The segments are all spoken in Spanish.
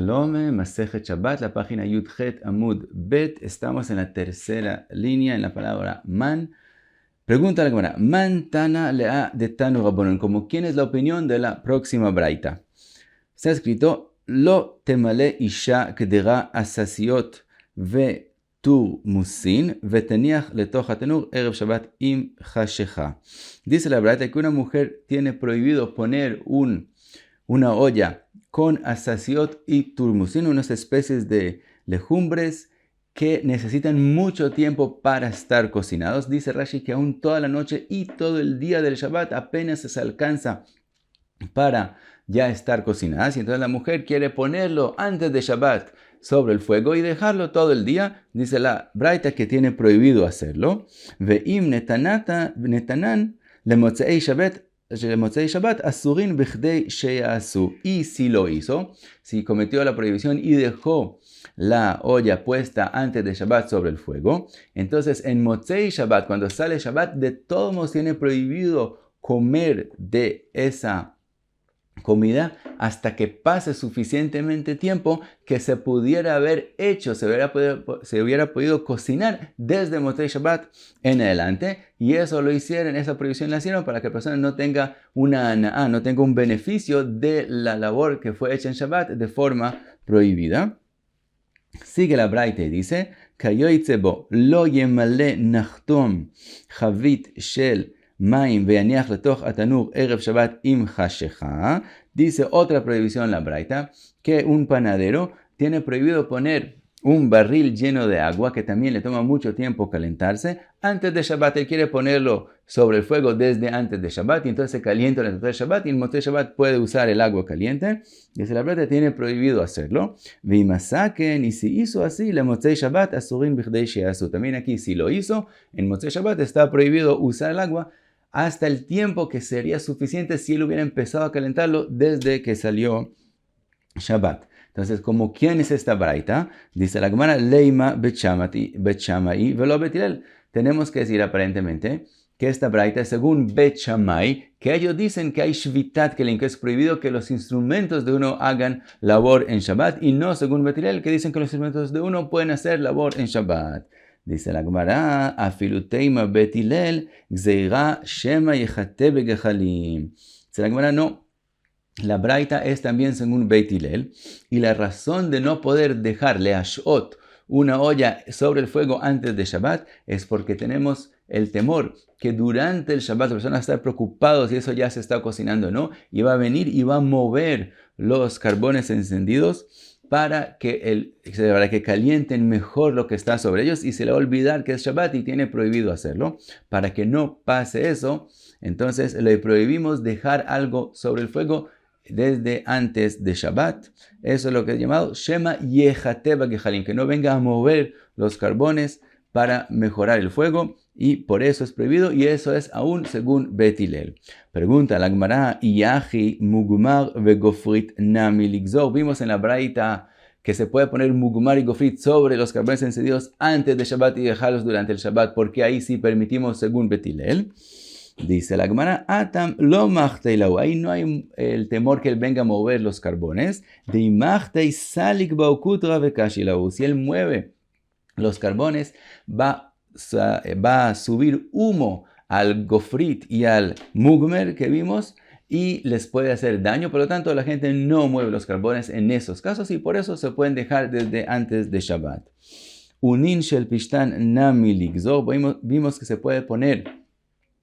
Shalom, Masejet Shabbat, la página Yudchet Amud Bet. Estamos en la tercera línea en la palabra man. Pregunta a la Gemara, man tana lea de tanu rabbanon, como quién es la opinión de la próxima braita. Está escrito, lo temale isha kedera asasiot ve tur musin veteniach letoch hatenur erev Shabbat im chashecha. Dice la braita que una mujer tiene prohibido poner una olla con asasiot y turmusin, unas especies de legumbres que necesitan mucho tiempo para estar cocinados. Dice Rashi que aún toda la noche y todo el día del Shabbat apenas se alcanza para ya estar cocinadas. Y entonces la mujer quiere ponerlo antes de Shabbat sobre el fuego y dejarlo todo el día. Dice la braita que tiene prohibido hacerlo. Ve'im netanan lemotzei Shabbat. Y si lo hizo, si cometió la prohibición y dejó la olla puesta antes de Shabbat sobre el fuego, entonces en Motzei Shabbat, cuando sale Shabbat, de todos modos tiene prohibido comer de esa comida hasta que pase suficientemente tiempo que se pudiera haber hecho, se hubiera podido cocinar desde Motzei Shabbat en adelante, y eso lo hicieron, esa prohibición la hicieron para que la persona no tenga no tenga un beneficio de la labor que fue hecha en Shabbat de forma prohibida. Sigue la braita y dice, Kayoitze bo lo yemale nachtom chavit shel Maim veaniach letoch atanur erev Shabbat im chashecha. Dice otra prohibición en la braita, que un panadero tiene prohibido poner un barril lleno de agua que también le toma mucho tiempo calentarse antes de Shabbat. Él quiere ponerlo sobre el fuego desde antes de Shabbat y entonces se calienta en el Motzei Shabbat, y en Motzei Shabbat puede usar el agua caliente. Dice la braita, tiene prohibido hacerlo. Vimasaken, y si hizo así, la Motzei Shabbat asurim bichdei sheasu. También aquí si lo hizo, en Motzei Shabbat está prohibido usar el agua hasta el tiempo que sería suficiente si él hubiera empezado a calentarlo desde que salió Shabbat. Entonces, ¿como quién es esta braita? Dice la Gemara, Leima bet Shammai velo bet Hillel. Tenemos que decir aparentemente que esta braita es según Bet Shammai, que ellos dicen que hay shvitat kelim, que es prohibido que los instrumentos de uno hagan labor en Shabbat, y no según Bet Hillel, que dicen que los instrumentos de uno pueden hacer labor en Shabbat. Dice la Gemara, afiluteima bet Hillel, gzeira shema yechate begechalim. Dice la Gemara, no. La braita es también según Bet Hillel, y la razón de no poder dejar leashot una olla sobre el fuego antes de Shabbat es porque tenemos el temor que durante el Shabbat la persona va a estar preocupado si eso ya se está cocinando o no, y va a venir y va a mover los carbones encendidos para que calienten mejor lo que está sobre ellos, y se le va a olvidar que es Shabbat y tiene prohibido hacerlo. Para que no pase eso, entonces le prohibimos dejar algo sobre el fuego desde antes de Shabbat. Eso es lo que es llamado Shema Yechate Begechalim, que no venga a mover los carbones para mejorar el fuego, y por eso es prohibido, y eso es aún según Bet Hillel. Pregunta la Gemara, Iyachi mugmar vegofrit nami ligzor. Vimos en la braita que se puede poner mugmar y gofrit sobre los carbones encendidos antes de Shabbat y dejarlos durante el Shabbat, porque ahí sí permitimos según Bet Hillel. Dice la Gemara, Atam lo machteilau. Ahí no hay el temor que él venga a mover los carbones. De machtei salik baukutra vekashilau. Si él mueve los carbones, va a subir humo al gofrit y al mugmer que vimos, y les puede hacer daño. Por lo tanto, la gente no mueve los carbones en esos casos, y por eso se pueden dejar desde antes de Shabbat. Unin shel pishtan nami ligzor. Vimos que se puede poner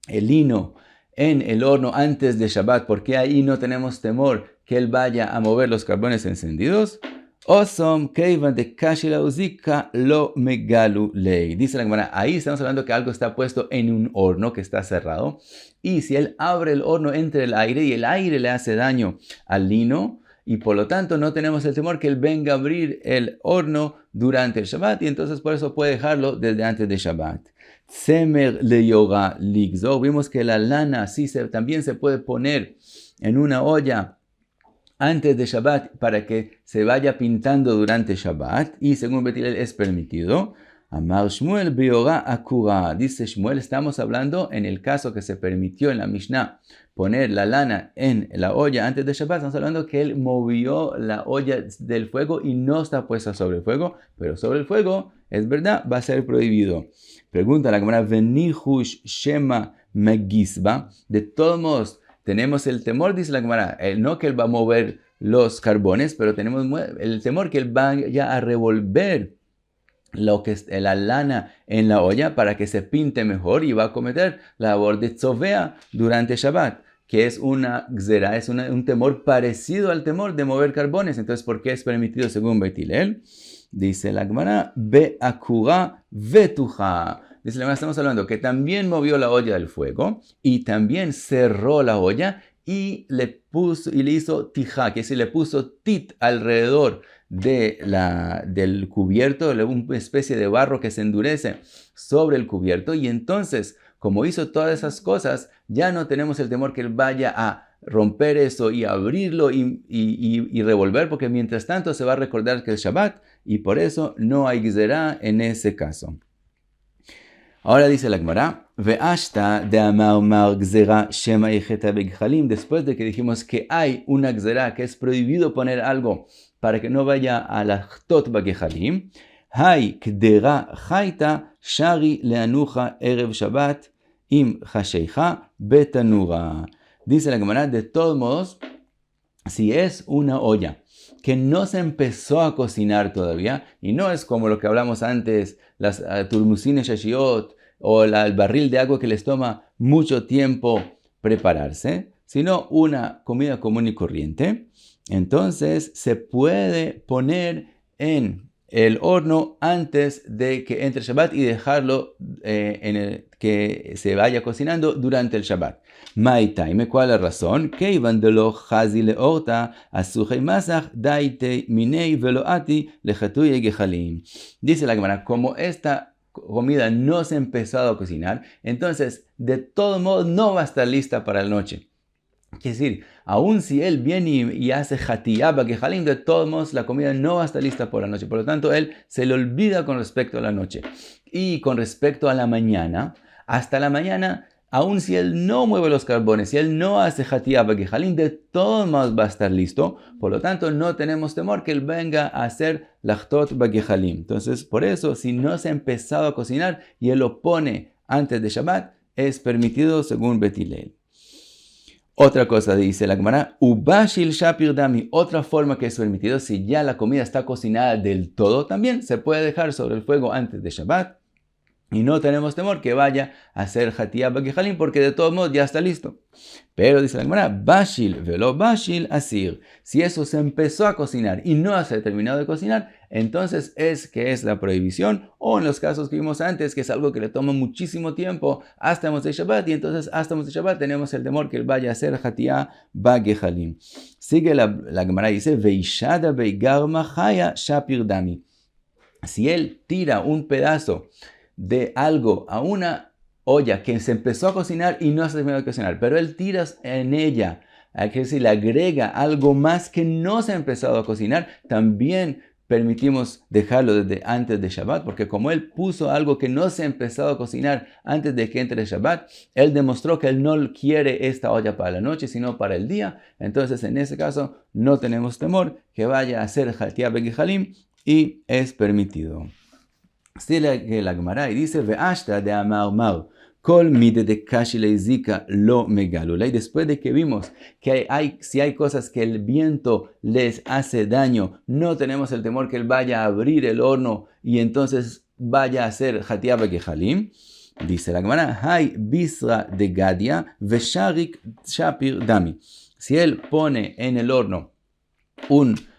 el lino en el horno antes de Shabbat, porque ahí no tenemos temor que él vaya a mover los carbones encendidos. Osom keivan de kashila uzika lo megalu lei. Dice la Gemara, ahí estamos hablando que algo está puesto en un horno que está cerrado, y si él abre el horno entre el aire, y el aire le hace daño al lino, y por lo tanto no tenemos el temor que él venga a abrir el horno durante el Shabbat, y entonces por eso puede dejarlo desde antes de Shabbat. Semer le yoga ligzor. Vimos que la lana también se puede poner en una olla antes de Shabbat para que se vaya pintando durante Shabbat, y según Bet Hillel es permitido. Amar Shmuel biyoga akura. Dice Shmuel, estamos hablando en el caso que se permitió en la Mishnah poner la lana en la olla antes de Shabbat, estamos hablando que él movió la olla del fuego y no está puesta sobre el fuego, pero sobre el fuego, es verdad, va a ser prohibido. Pregunta la Gemara, Venihush Shema Megisba. De todos modos, tenemos el temor, dice la Gemara, no que él va a mover los carbones, pero tenemos el temor que él va ya a revolver lo que es la lana en la olla para que se pinte mejor y va a cometer la labor de tzovea durante Shabbat, que es una gzera, es un temor parecido al temor de mover carbones. Entonces, ¿por qué es permitido según Beit Hillel? Dice la Gemara, be'akura vetuja. Dice la Gemara, estamos hablando que también movió la olla del fuego y también cerró la olla y le hizo tija, que es decir, le puso tit alrededor del cubierto, una especie de barro que se endurece sobre el cubierto. Y entonces, como hizo todas esas cosas, ya no tenemos el temor que él vaya a romper eso y abrirlo y revolver, porque mientras tanto se va a recordar que es Shabbat y por eso no hay gzerá en ese caso. Ahora dice la Gemara, ve'ashta de amar gzera shema yecheta begchalim. Después de que dijimos que hay una gzera que es prohibido poner algo para que no vaya a la chtot bagechalim, hay kdera chaita shari leanuja erev Shabbat im chasheija betanura. Dice la Gemara, de todos modos, si es una olla que no se empezó a cocinar todavía, y no es como lo que hablamos antes, las turmusines shashiot, o el barril de agua que les toma mucho tiempo prepararse, sino una comida común y corriente, entonces se puede poner en el horno antes de que entre Shabbat y dejarlo que se vaya cocinando durante el Shabbat. Maitaime, ¿cuál es la razón? Keivan de lo chazi leorta asujei masach daite minei veloati lechatuye gechalim. Dice la Gemara, como esta comida no se ha empezado a cocinar, entonces de todo modo no va a estar lista para la noche. Quiere decir, aun si él viene y hace hatiyá bagechalim, de todos modos la comida no va a estar lista por la noche. Por lo tanto, él se le olvida con respecto a la noche. Y con respecto a la mañana, hasta la mañana, aun si él no mueve los carbones, si él no hace hatiyá bagechalim, de todos modos va a estar listo. Por lo tanto, no tenemos temor que él venga a hacer lachtot bagechalim. Entonces, por eso, si no se ha empezado a cocinar y él lo pone antes de Shabbat, es permitido según Beit Hillel. Otra cosa dice la Gemara, ubashil shapir dami, otra forma que es permitido, si ya la comida está cocinada del todo, también se puede dejar sobre el fuego antes de Shabbat. Y no tenemos temor que vaya a hacer hatiyá bagechalim porque de todos modos ya está listo. Pero dice la Gemara, bashil velo bashil asir. Si eso se empezó a cocinar y no se ha terminado de cocinar, entonces es la prohibición. O en los casos que vimos antes, que es algo que le toma muchísimo tiempo hasta Motzei Shabbat. Y entonces hasta Motzei Shabbat tenemos el temor que él vaya a hacer hatiyá bagechalim. Sigue la Gemara y dice, veishada beigar machaya shapir dami. Si él tira un pedazo de algo a una olla que se empezó a cocinar y no se terminó de cocinar, pero él tira en ella, que decir, le agrega algo más que no se ha empezado a cocinar, también permitimos dejarlo desde antes de Shabbat, porque como él puso algo que no se ha empezado a cocinar antes de que entre Shabbat, él demostró que él no quiere esta olla para la noche, sino para el día. Entonces, en ese caso, no tenemos temor que vaya a hacer hatiyá bagechalim y es permitido. Sigue la Gemara y dice, ve'ashta de amar mar, kol mide de kashi leizika lo megalula. Y después de que vimos que si hay cosas que el viento les hace daño, no tenemos el temor que él vaya a abrir el horno y entonces vaya a hacer hatiyá bagechalim. Dice la Gemara, hay bisra de gadia vesharik shapir dami. Si él pone en el horno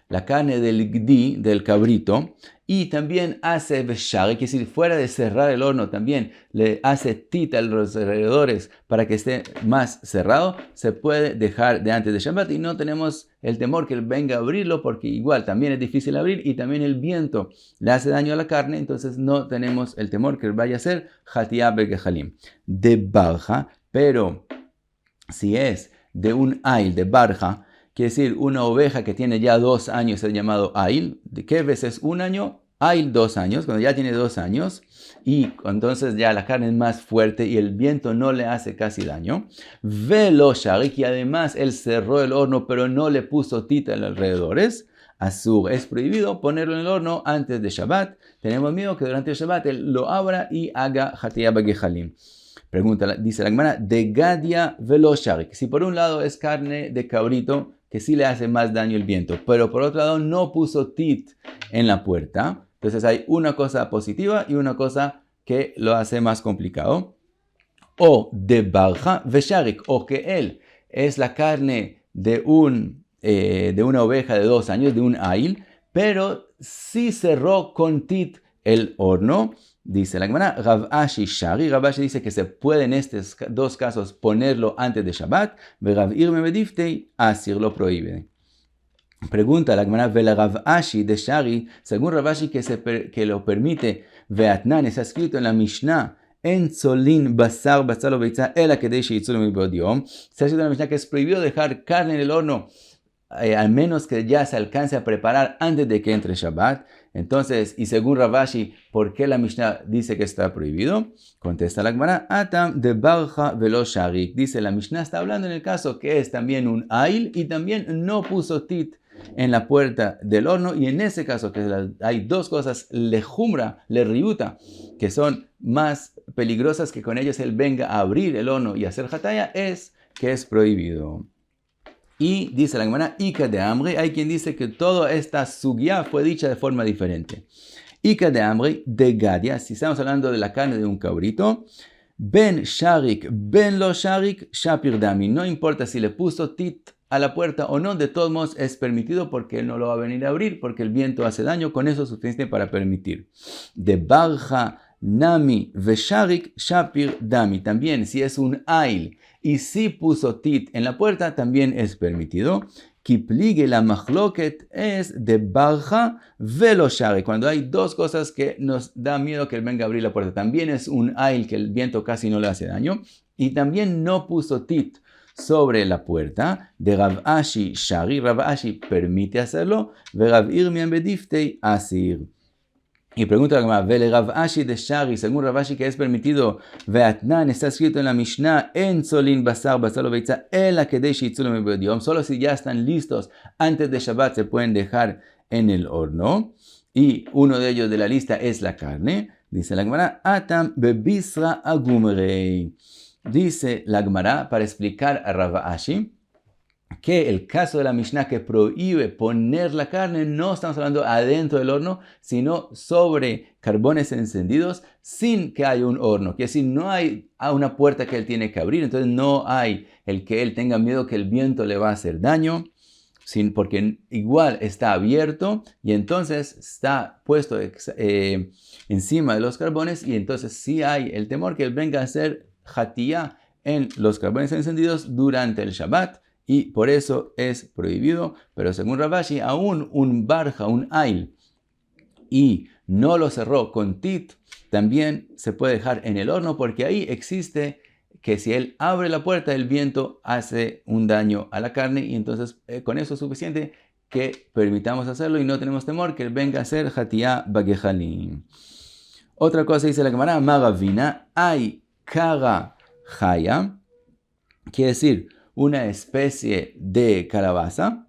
la carne del gdi, del cabrito, y también hace beshar, que si fuera de cerrar el horno también le hace tita a los alrededores para que esté más cerrado, se puede dejar de antes de Shabbat y no tenemos el temor que él venga a abrirlo porque igual también es difícil abrir y también el viento le hace daño a la carne, entonces no tenemos el temor que él vaya a hacer hatiyá bagechalim. De barja, pero si es de un ail, de barja, quiere decir una oveja que tiene ya 2 años, es llamado ail. ¿De qué veces? 1 año Hay 2 años, cuando ya tiene 2 años, y entonces ya la carne es más fuerte y el viento no le hace casi daño. Velo sharik, y además él cerró el horno, pero no le puso tita en los alrededores. Asur, es prohibido ponerlo en el horno antes de Shabbat. Tenemos miedo que durante el Shabbat él lo abra y haga hatiyah bagejalim. Pregunta, dice la Gemara, de gadia velo sharik. Si por un lado es carne de cabrito, que sí le hace más daño el viento, pero por otro lado no puso tit en la puerta, entonces hay una cosa positiva y una cosa que lo hace más complicado. O de barja vesharik, o que él es la carne de una oveja de 2 años, de un ail, pero sí cerró con tit el horno. Dice la Gemara, Rav Ashi Shari, Rav Ashi dice que se puede en estos 2 casos ponerlo antes de Shabbat, Rav Irme Bediftei Asir lo prohíbe. Pregunta la Gemara, Vela Rav Ashi de Shari, según Rav Ashi que lo permite, Veatnan, está escrito en la Mishnah, En tzolin basar batzalo beitza ela kedei sheitzulu mibod yom. Está escrito en la Mishnah que es prohibido dejar carne en el horno, al menos que ya se alcance a preparar antes de que entre Shabbat. Entonces, y según Rav Ashi, ¿por qué la Mishnah dice que está prohibido? Contesta la Gemara, Atam de barja velo sharik. Dice, la Mishnah está hablando en el caso que es también un ail y también no puso tit en la puerta del horno, y en ese caso que hay 2 cosas lejumra, lerriuta, que son más peligrosas que con ellos él venga a abrir el horno y hacer hataya, es que es prohibido. Y dice la Gemara, Ika de hambre, hay quien dice que toda esta sugya fue dicha de forma diferente. Ika de hambre, de gadia, si estamos hablando de la carne de un cabrito, ben sharik, ben lo sharik, shapir dami, no importa si le puso tit a la puerta o no, de todos modos es permitido porque él no lo va a venir a abrir, porque el viento hace daño, con eso es suficiente para permitir. De barja, nami, vesharik, shapir dami, también si es un ail, y si puso tit en la puerta, también es permitido. Kipligue la machloket es de barja velo shari. Cuando hay 2 cosas que nos da miedo que él venga a abrir la puerta. También es un ail que el viento casi no le hace daño. Y también no puso tit sobre la puerta. De Rav Ashi shari. Rav Ashi permite hacerlo. Ve Rav Irmian bediftei asir. Y pregunta la Gemara, Vele Rav Ashi de Shari, según Rav Ashi que es permitido, Veatnan, está escrito en la Mishnah, En tzolin basar basalo beitza, ela kedei sheitzulu mibod yom, solo si ya están listos antes de Shabbat se pueden dejar en el horno, y uno de ellos de la lista es la carne. Dice la Gemara, Atam bebisra agumrei. Dice la Gemara, para explicar a Rav Ashi, que el caso de la Mishnah que prohíbe poner la carne, no estamos hablando adentro del horno, sino sobre carbones encendidos sin que haya un horno. Que si no hay una puerta que él tiene que abrir, entonces no hay el que él tenga miedo que el viento le va a hacer daño, porque igual está abierto y entonces está puesto encima de los carbones, y entonces sí hay el temor que él venga a hacer hatiyah en los carbones encendidos durante el Shabbat. Y por eso es prohibido, pero según Rav Ashi, aún un barja, un ail, y no lo cerró con tit, también se puede dejar en el horno, porque ahí existe que si él abre la puerta, el viento hace un daño a la carne, y entonces con eso es suficiente que permitamos hacerlo y no tenemos temor que él venga a hacer hatiyah bagejalim. Otra cosa dice la Gemara, Magavina, hay kara jaya, quiere decir una especie de calabaza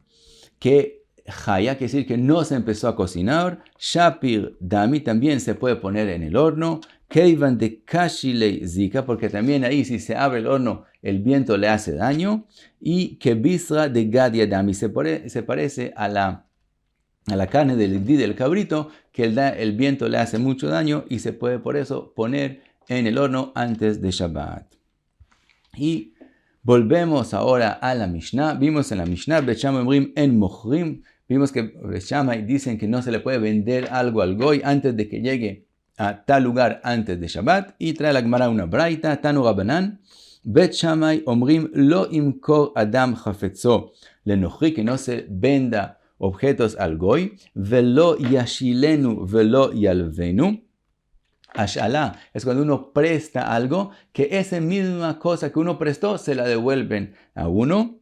que jaya, quiere decir que no se empezó a cocinar. Shapir dami, también se puede poner en el horno. Keivan de kashilei zika, porque también ahí si se abre el horno el viento le hace daño. Y kebisra de gadia dami, se parece a la carne del cabrito, que el viento le hace mucho daño y se puede por eso poner en el horno antes de Shabbat. Y volvemos ahora a la Mishnah. Vimos en la Mishnah, Bet Shammai omrim en mochrim. Vimos que Bet Shammai dicen que no se le puede vender algo al goy antes de que llegue a tal lugar antes de Shabbat. Y trae la Gemara una braita, Tanu Rabanan. Bet Shammai omrim lo imkor adam chafetzo lenochri, que no se venda objetos al goy. Velo yashilenu velo yalvenu. Ashalá es cuando uno presta algo, que esa misma cosa que uno prestó se la devuelven a uno.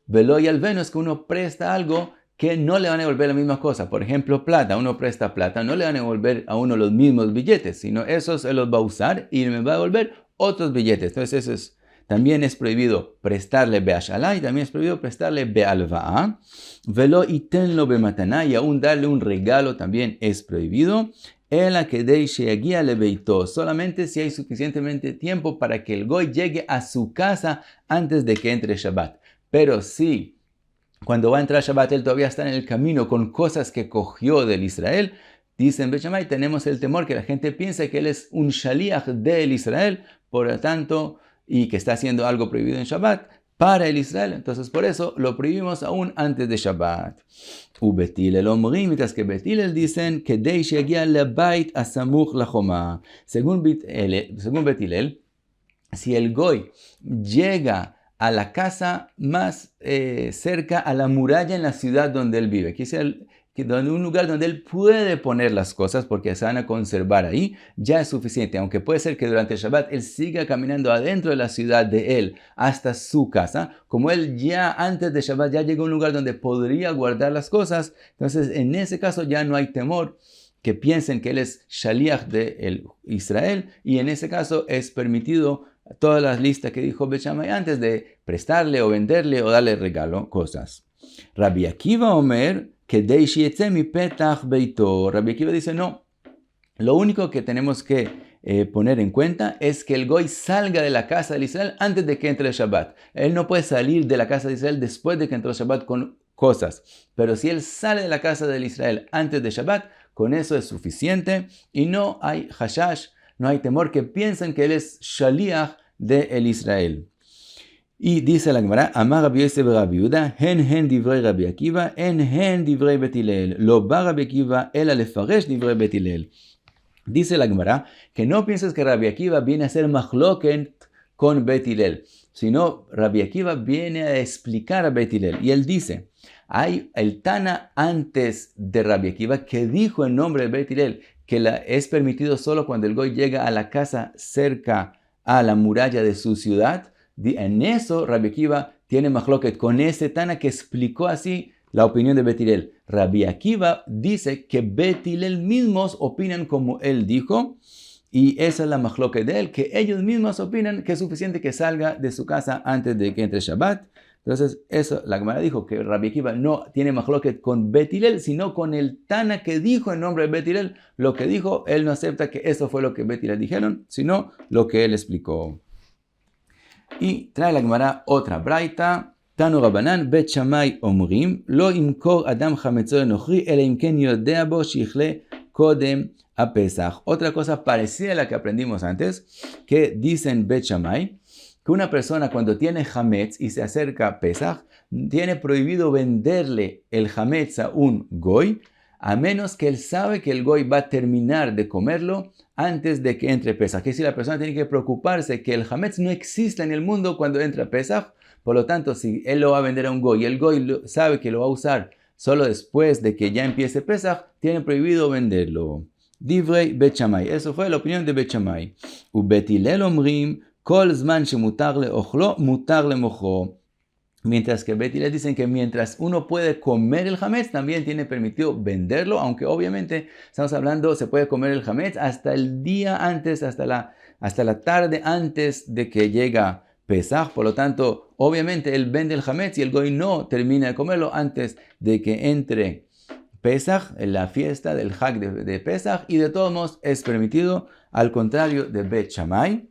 Velo yalvenu es que uno presta algo que no le van a devolver la misma cosa. Por ejemplo, plata. Uno presta plata, no le van a devolver a uno los mismos billetes, sino esos se los va a usar y me va a devolver otros billetes. Entonces eso también es prohibido prestarle be'ashalá y también es prohibido prestarle be'alva'a. Velo itenlo be'mataná, y aún darle un regalo también es prohibido. Solamente si hay suficientemente tiempo para que el goy llegue a su casa antes de que entre Shabbat. Pero si cuando va a entrar Shabbat él todavía está en el camino con cosas que cogió del Israel, dicen Bet Shammai, tenemos el temor que la gente piense que él es un shaliach del Israel, por lo tanto, y que está haciendo algo prohibido en Shabbat para el Israel. Entonces por eso lo prohibimos aún antes de Shabbat. Betil el omrim, mientras que Betil el dicen que según Betil, si el goy llega a la casa más cerca a la muralla en la ciudad donde él vive, que es un lugar donde él puede poner las cosas porque se van a conservar ahí, ya es suficiente. Aunque puede ser que durante el Shabbat él siga caminando adentro de la ciudad de él hasta su casa, como él ya antes de Shabbat ya llegó a un lugar donde podría guardar las cosas, entonces en ese caso ya no hay temor que piensen que él es shaliach de Israel, y en ese caso es permitido todas las listas que dijo Bet Shammai antes de prestarle o venderle o darle regalo cosas. Rabbi Akiva Omer, Rabbi Akiva dice no, lo único que tenemos que poner en cuenta es que el goy salga de la casa de Israel antes de que entre el Shabbat. Él no puede salir de la casa de Israel después de que entró el Shabbat con cosas, pero si él sale de la casa de Israel antes de Shabbat, con eso es suficiente y no hay hashash, no hay temor que piensen que él es shaliach de el Israel. Y dice la Gemara, Amar Rabbi Yosef Rabbi Yehuda, hen divrei Rabbi Akiva, hen divrei Bet Hillel, lo ba Rabbi Akiva, ela lefaresh divrei Bet Hillel. Dice la Gemara, que no pienses que Rabbi Akiva viene a ser machloket con Bet Hillel, sino Rabbi Akiva viene a explicar a Bet Hillel. Y él dice, hay el Tana antes de Rabbi Akiva que dijo en nombre de Bet Hillel que es permitido solo cuando el goy llega a la casa cerca a la muralla de su ciudad. En eso Rabbi Akiva tiene machloket con ese Tana que explicó así la opinión de Bet Hillel. Rabbi Akiva dice que Bet Hillel mismos opinan como él dijo, y esa es la machloket de él, que ellos mismos opinan que es suficiente que salga de su casa antes de que entre Shabbat. Entonces, eso, la Gemara dijo que Rabbi Akiva no tiene machloket con Bet Hillel, sino con el Tana que dijo en nombre de Bet Hillel. Lo que dijo, él no acepta que eso fue lo que Bet Hillel dijeron, sino lo que él explicó. Y trae la Gemara otra braita. Tanu Rabanan, Bet Shammai omrim, lo imkor adam chametzo lenochri, ele imken yodea bo shichle kodem a Pesach. Otra cosa parecida a la que aprendimos antes, que dicen Bet Shammai, que una persona cuando tiene hametz y se acerca a Pesach, tiene prohibido venderle el hametz a un goy, a menos que él sabe que el goy va a terminar de comerlo antes de que entre Pesach. Que si la persona tiene que preocuparse que el hametz no exista en el mundo cuando entra Pesach, por lo tanto, si él lo va a vender a un goy y el goy sabe que lo va a usar solo después de que ya empiece Pesach, tiene prohibido venderlo. Divrei Bet Shammai. Eso fue la opinión de Bet Shammai. U Bet Hillel omrim, Kol zman shemutar leochlo, mutar lemochlo. Mientras que Bet Hillel dicen que mientras uno puede comer el hametz, también tiene permitido venderlo, aunque obviamente estamos hablando, se puede comer el hametz hasta el día antes, hasta la tarde antes de que llega Pesach. Por lo tanto, obviamente él vende el hametz y el goy no termina de comerlo antes de que entre Pesach, en la fiesta del Hag de Pesach, y de todos modos es permitido, al contrario de Bet Shammai.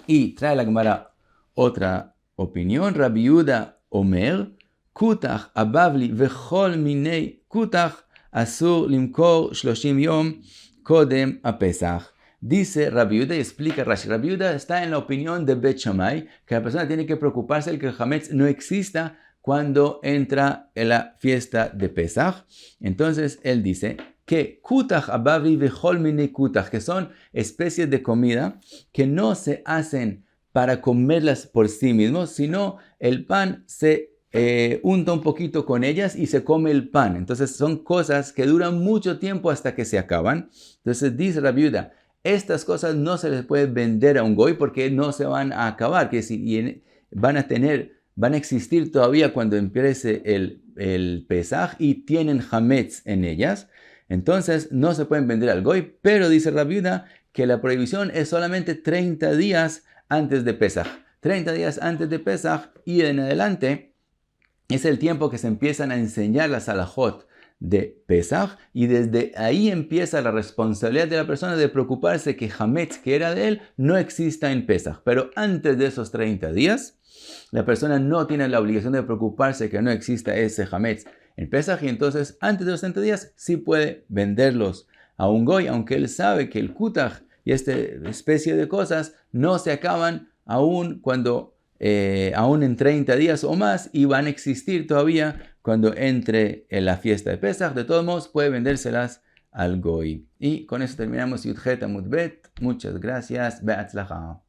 Y trae la Gemara otra opinión. Rabbi Yehuda Omer, Kutach abavli vechol minei Kutach asur limkor 30 yom kodem a Pesach. Dice Rabbi Yehuda y explica Rashi. Rabbi Yehuda está en la opinión de Bet Shammai, que la persona tiene que preocuparse de que el hametz no exista cuando entra en la fiesta de Pesach. Entonces él dice que Kutach abavli vechol minei Kutach, que son especies de comida que no se hacen para comerlas por sí mismos, sino el pan se unta un poquito con ellas y se come el pan. Entonces son cosas que duran mucho tiempo hasta que se acaban. Entonces dice Rabbi Yehuda, estas cosas no se les puede vender a un goy porque no se van a acabar, que van a existir todavía cuando empiece el el Pesaj y tienen hametz en ellas, entonces no se pueden vender al goy, pero dice Rabbi Yehuda que la prohibición es solamente 30 días antes de Pesaj. 30 días antes de Pesaj y en adelante es el tiempo que se empiezan a enseñar las halajot de Pesaj, y desde ahí empieza la responsabilidad de la persona de preocuparse que hametz, que era de él, no exista en Pesaj. Pero antes de esos 30 días, la persona no tiene la obligación de preocuparse que no exista ese hametz en Pesaj, y entonces antes de los 30 días sí puede venderlos a un goy, aunque él sabe que el kutaj y esta especie de cosas no se acaban aún en 30 días o más, y van a existir todavía cuando entre en la fiesta de Pesaj. De todos modos, puede vendérselas al goy. Y con eso terminamos Yudhet Amud Bet. Muchas gracias. Be'atzlacha.